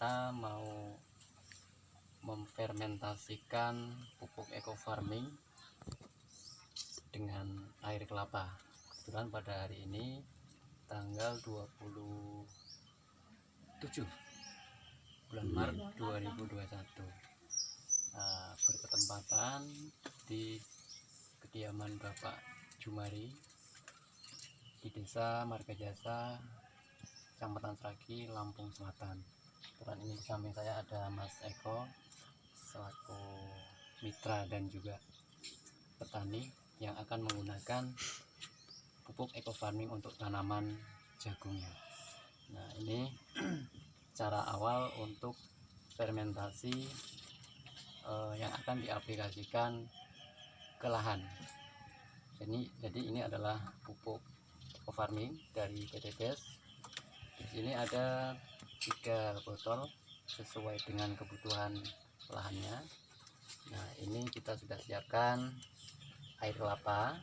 kita mau memfermentasikan pupuk eco farming dengan air kelapa. Kebetulan pada hari ini tanggal 27 bulan Maret 2021, berketempatan di kediaman Bapak Jumari di Desa Margajasa, Kecamatan Sragi, Lampung Selatan. Kebetulan ini di samping saya ada Mas Eko selaku mitra dan juga petani yang akan menggunakan pupuk eco farming untuk tanaman jagungnya. Nah, ini cara awal untuk fermentasi yang akan diaplikasikan ke lahan. Jadi ini adalah pupuk eco farming dari PT BES. Di sini ada 3 botol sesuai dengan kebutuhan lahannya. Nah, ini kita sudah siapkan air kelapa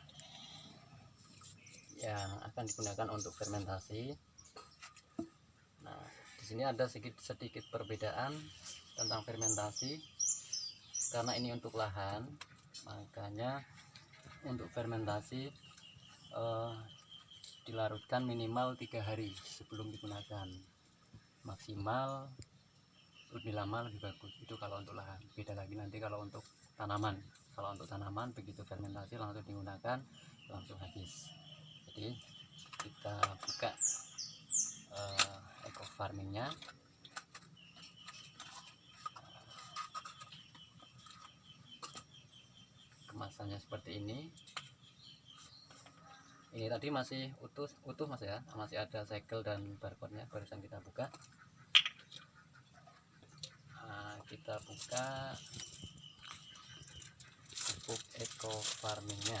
yang akan digunakan untuk fermentasi. Nah, di sini ada sedikit perbedaan tentang fermentasi karena ini untuk lahan, makanya untuk fermentasi dilarutkan minimal 3 hari sebelum digunakan. Maksimal lebih lama lebih bagus, itu kalau untuk lahan. Beda lagi nanti kalau untuk tanaman. Kalau untuk tanaman begitu fermentasi langsung digunakan, langsung habis. Jadi kita buka eco farmingnya. Kemasannya seperti ini. Ini tadi masih utuh Mas ya, masih ada segel dan barcode-nya, barusan kita buka. Nah, kita buka pupuk eco farmingnya.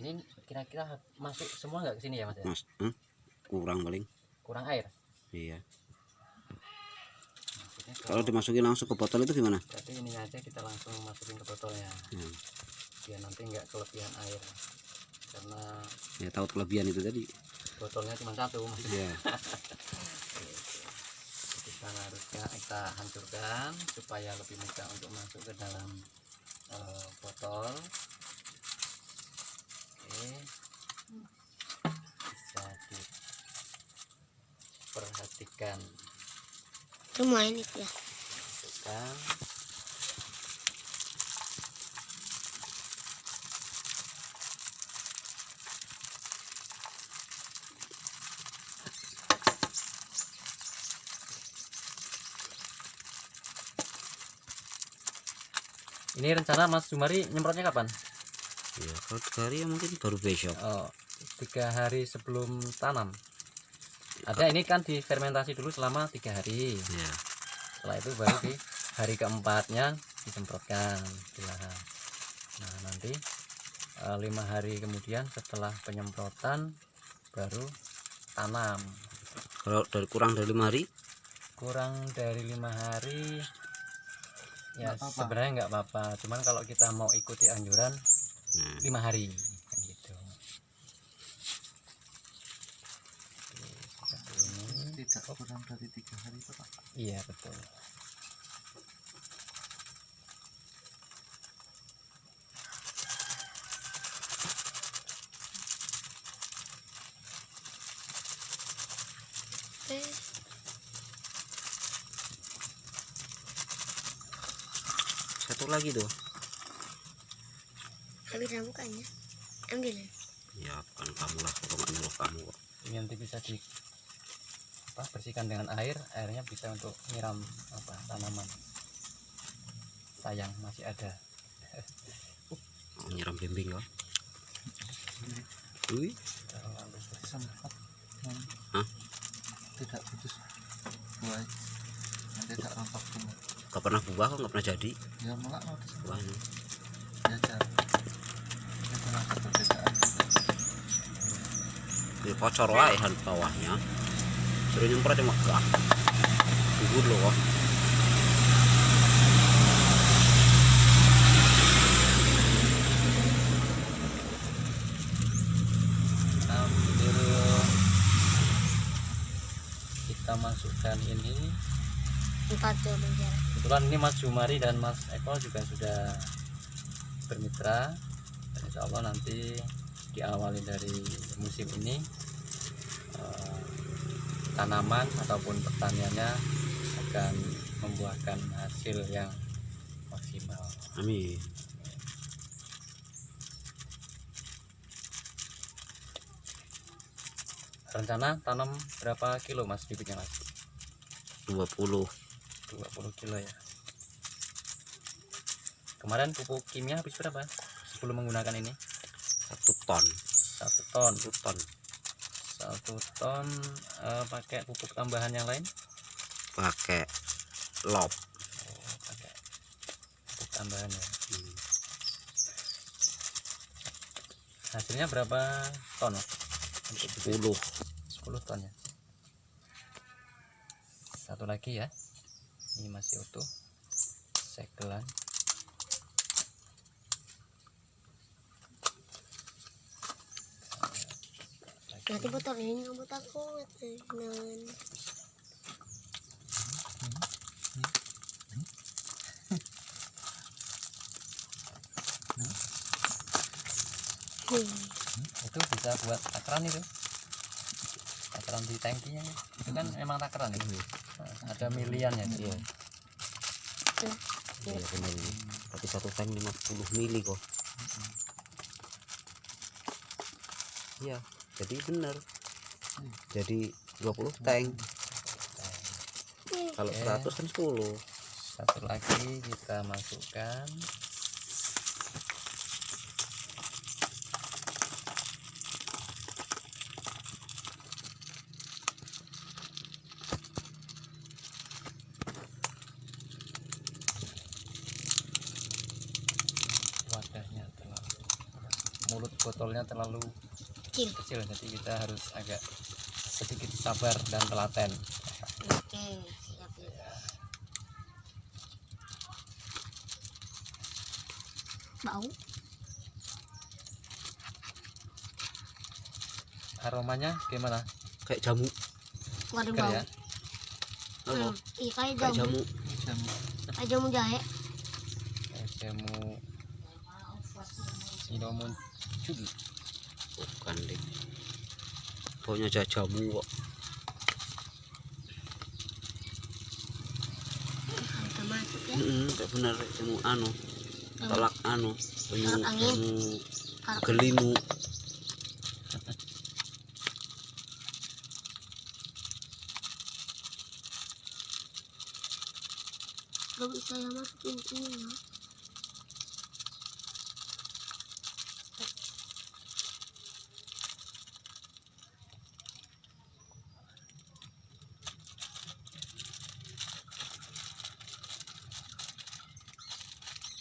Ini kira-kira masuk semua nggak ke sini ya Mas ya? Kurang paling. Kurang air? Iya. Kalau dimasukin langsung ke botol itu gimana? Jadi ini aja kita langsung masukin ke botolnya. Biar nanti nggak kelebihan air. Karena ya tahu kelebihan itu tadi. Botolnya cuma 1 maksudnya. Iya. Kita hancurkan supaya lebih mudah untuk masuk ke dalam botol. Oke, bisa diperhatikan. Lumayan itu ya. Masukkan. Ini rencana Mas Jumari nyemprotnya kapan? Ya kalau 3 hari ya mungkin baru besok. 3 hari sebelum tanam. Ada ini kan difermentasi dulu selama 3 hari. Ya. Setelah itu baru di hari keempatnya disemprotkan di lahan. Nah, nanti 5 hari kemudian setelah penyemprotan baru tanam. Kalau kurang dari 5 hari? Kurang dari 5 hari ya sebenarnya nggak apa-apa, cuman kalau kita mau ikuti anjuran 5 hari kan gitu. Oke, seperti ini. Tidak kurang dari 3 hari Pak. Iya betul. Satu lagi tuh. Habis bukannya ambil. Ya kan kamu lah, kalau nyuruh kamu kok. Ini nanti bisa bersihkan dengan air, airnya bisa untuk nyiram tanaman. Sayang masih ada. Nyiram bimbing kok. Wih. Sempat. Hah? Tidak putus buah. Tidak rontok semua. Gak pernah buah kok, gak pernah jadi. Ya malah mau Buahnya. ya jar. Ini pernah perbedaan. Ini kocor wae han bawahnya. Suruh nyemprot cuma gak. Gugur loh kok. kita masukkan ini. 4 coba jarak. Kebetulan ini Mas Jumari dan Mas Eko juga sudah bermitra. Dan insya Allah nanti diawali dari musim ini tanaman ataupun pertaniannya akan membuahkan hasil yang maksimal. Amin. Rencana tanam berapa kilo Mas bibitnya Mas? 20 kilo ya. Kemarin pupuk kimia habis berapa sebelum menggunakan ini? 1 ton. 1 ton. 1 ton. 1 ton. Pakai pupuk tambahan yang lain? Pakai lop. Oh, pakai pupuk tambahan ya. Hasilnya berapa ton? Untuk 10 ton ya. Satu lagi ya, ini masih utuh, segelan. Nanti botol ini nggak buat aku jangan. Itu bisa buat takaran itu, takaran di tangkinya itu kan emang takaran itu. Nah, ada miliannya itu. Iya. Iya benar ini. Tapi 1 tank 50 mili kok. Iya, jadi benar. Jadi 20 tank. Kalau 100 kan 10. Satu lagi kita masukkan. Wadahnya terlalu, mulut botolnya terlalu kecil, jadi kita harus agak sedikit sabar dan telaten. Oke, siap ya. Bau. Aromanya gimana? Kayak jamu. Waduh Seger bau. ya? Apa? Iya kayak Kayak jamu. jamu. Kayak jamu jahe. Kayak jamu Sinomuncul. Bukan deh. Baunya jamu kok. Kita masuk ya. Kayak bener jamu anu. Tolak anu. Jamu, Tolak angin. jamu gelimu. Gak bisa ya masukin ini ya.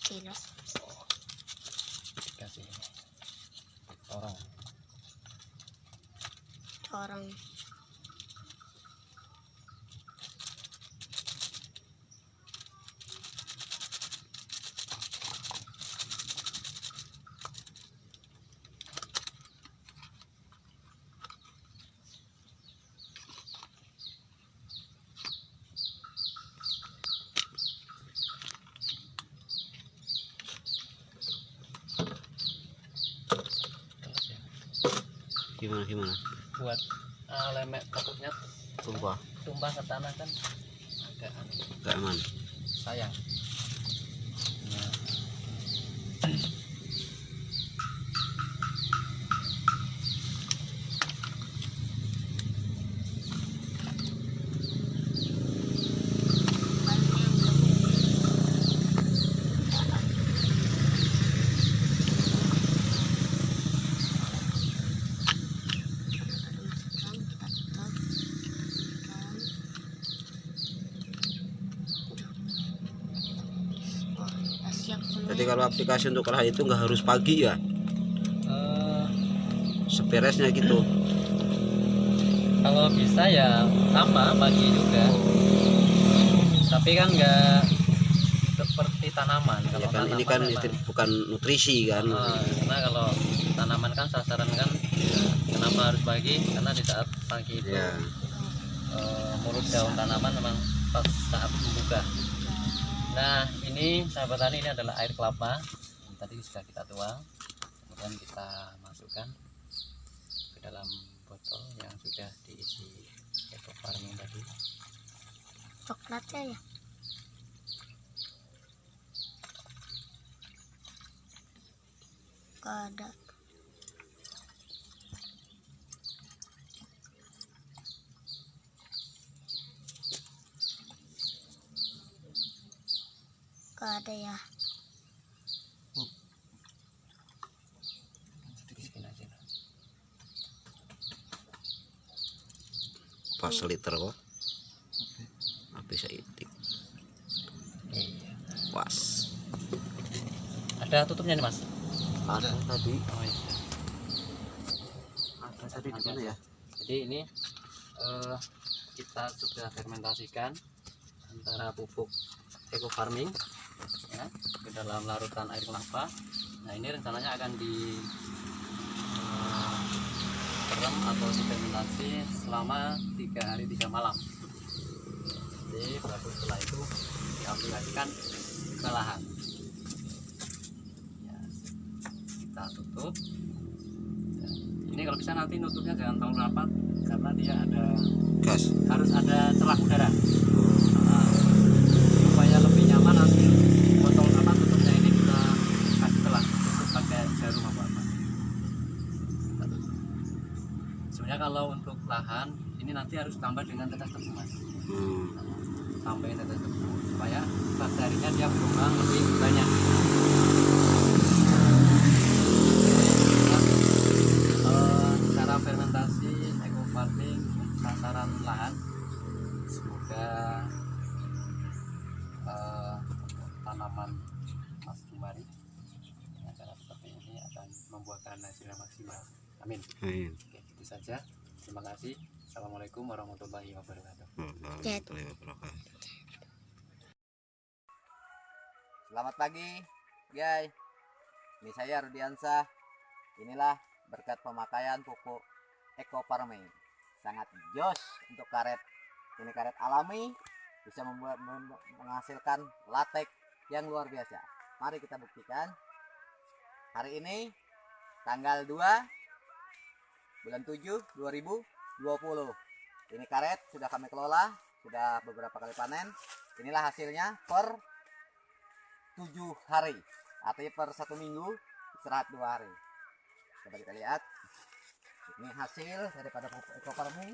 Kira. Dikasih corong. Corong. Gimana? Buat lemek takutnya Tumpah. tumpah ke tanah kan agak aneh. Gak aman. Sayang. Nah, Jadi kalau aplikasi untuk lahan itu nggak harus pagi ya, seberesnya gitu. kalau bisa ya sama pagi juga, tapi kan nggak seperti tanaman. Ya Kalau kan ini tanaman kan memang, bukan nutrisi kan. karena kalau tanaman kan sasaran kan, kenapa harus pagi? Karena di saat pagi itu Ya. daun tanaman memang pas saat membuka. Nah ini sahabat tani, ini adalah air kelapa yang tadi sudah kita tuang, kemudian kita masukkan ke dalam botol yang sudah diisi eco farming tadi. Coklatnya ya. Gak ada. Gak ada ya. Sedikit aja. Pas liter kok. Bisa itik. Iya. Pas. Ada tutupnya nih mas? Ada tadi. Oh iya. Ada tadi di mana ya? Jadi ini kita sudah fermentasikan antara pupuk eco farming ya, ke dalam larutan air kelapa. Nah ini rencananya akan di kerem atau difermentasi selama 3 hari 3 malam. Jadi baru setelah itu diaplikasikan ke lahan. Ya, kita tutup. Ini kalau bisa nanti nutupnya jangan terlalu rapat karena dia ada Gas. harus ada celah udara. Supaya lebih nyaman nanti botol tutupnya ini kita kasih celah, tutup pakai jarum apa. Sebenarnya kalau untuk lahan ini nanti harus tambah dengan tetes tebu mas. Tambahin tetes tebu supaya bakterinya dia berkembang lebih banyak. Cara fermentasi eco farming sasaran lahan, semoga tanaman Mas Jumari dengan cara seperti ini akan membuahkan hasil yang maksimal. Amin. Oke, itu saja. Terima kasih. Assalamualaikum warahmatullahi wabarakatuh. Selamat pagi, guys. Ini saya Rudiansah. Inilah berkat pemakaian pupuk eco farming. Sangat jos untuk karet. Ini karet alami, bisa menghasilkan latek yang luar biasa. Mari kita buktikan. Hari ini tanggal 2 bulan 7 2020. Ini karet sudah kami kelola, sudah beberapa kali panen. Inilah hasilnya per 7 hari, artinya per 1 minggu istirahat 2 hari. Coba kita lihat. Ini hasil daripada pupuk eco farming.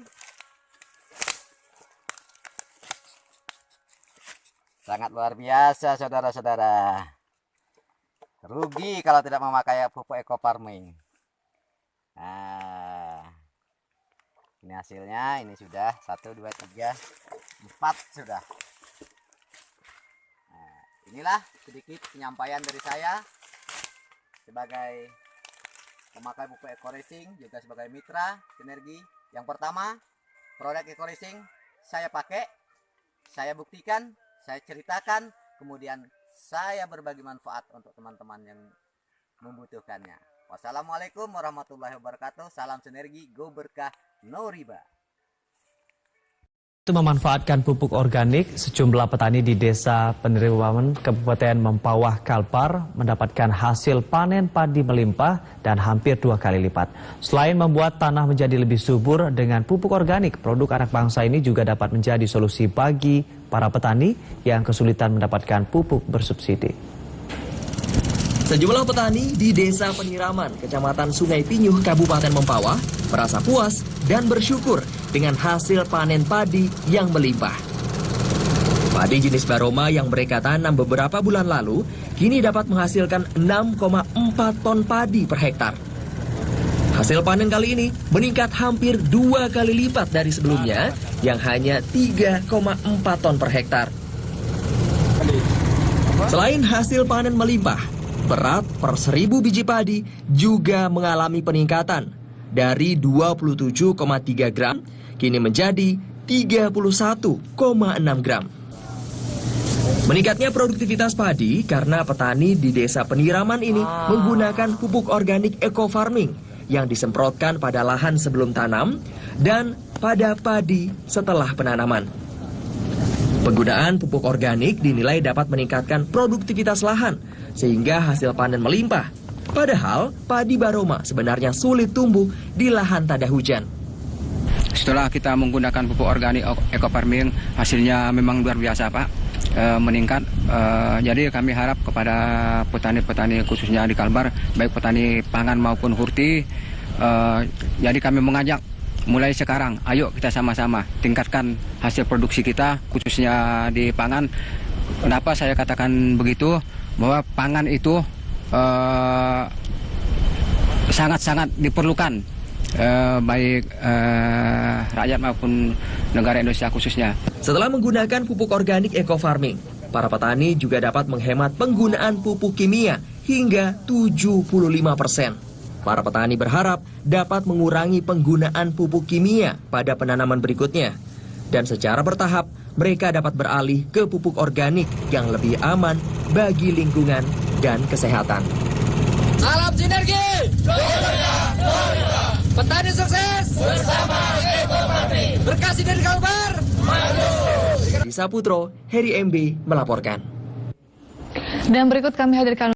Sangat luar biasa saudara-saudara. Rugi kalau tidak memakai pupuk eco farming. Nah, ini hasilnya. Ini sudah 1, 2, 3, 4 sudah. Nah, inilah sedikit penyampaian dari saya sebagai pemakai pupuk Eco Racing, juga sebagai mitra sinergi. Yang pertama, produk Eco Racing saya pakai, saya buktikan, saya ceritakan, kemudian saya berbagi manfaat untuk teman-teman yang membutuhkannya. Wassalamualaikum warahmatullahi wabarakatuh. Salam sinergi, go berkah, no riba. Untuk memanfaatkan pupuk organik, sejumlah petani di Desa Penerimaan Kabupaten Mempawah Kalpar mendapatkan hasil panen padi melimpah dan hampir 2 kali lipat. Selain membuat tanah menjadi lebih subur dengan pupuk organik, produk anak bangsa ini juga dapat menjadi solusi bagi para petani yang kesulitan mendapatkan pupuk bersubsidi. Sejumlah petani di Desa Peniraman, Kecamatan Sungai Pinyuh, Kabupaten Mempawah, merasa puas dan bersyukur dengan hasil panen padi yang melimpah. Padi jenis Baroma yang mereka tanam beberapa bulan lalu, kini dapat menghasilkan 6,4 ton padi per hektar. Hasil panen kali ini meningkat hampir 2 kali lipat dari sebelumnya, yang hanya 3,4 ton per hektar. Selain hasil panen melimpah, berat per 1000 biji padi juga mengalami peningkatan dari 27,3 gram kini menjadi 31,6 gram. Meningkatnya produktivitas padi karena petani di Desa Peniraman ini menggunakan pupuk organik eco farming yang disemprotkan pada lahan sebelum tanam dan pada padi setelah penanaman. Penggunaan pupuk organik dinilai dapat meningkatkan produktivitas lahan sehingga hasil panen melimpah. Padahal padi Baroma sebenarnya sulit tumbuh di lahan tak ada hujan. Setelah kita menggunakan pupuk organik eco farming, hasilnya memang luar biasa, Pak. Meningkat. Jadi kami harap kepada petani-petani khususnya di Kalbar, baik petani pangan maupun hurti, jadi kami mengajak mulai sekarang, ayo kita sama-sama tingkatkan hasil produksi kita, khususnya di pangan. Kenapa saya katakan begitu? Bahwa pangan itu sangat-sangat diperlukan, baik rakyat maupun negara Indonesia khususnya. Setelah menggunakan pupuk organik eco farming, para petani juga dapat menghemat penggunaan pupuk kimia hingga 75%. Para petani berharap dapat mengurangi penggunaan pupuk kimia pada penanaman berikutnya. Dan secara bertahap, mereka dapat beralih ke pupuk organik yang lebih aman bagi lingkungan dan kesehatan. Salam sinergi! Petani sukses! Bersama Eco Farming! Berkah sinergi Kalbar! Maju! Di Saputro, Heri MB melaporkan. Dan berikut kami hadirkan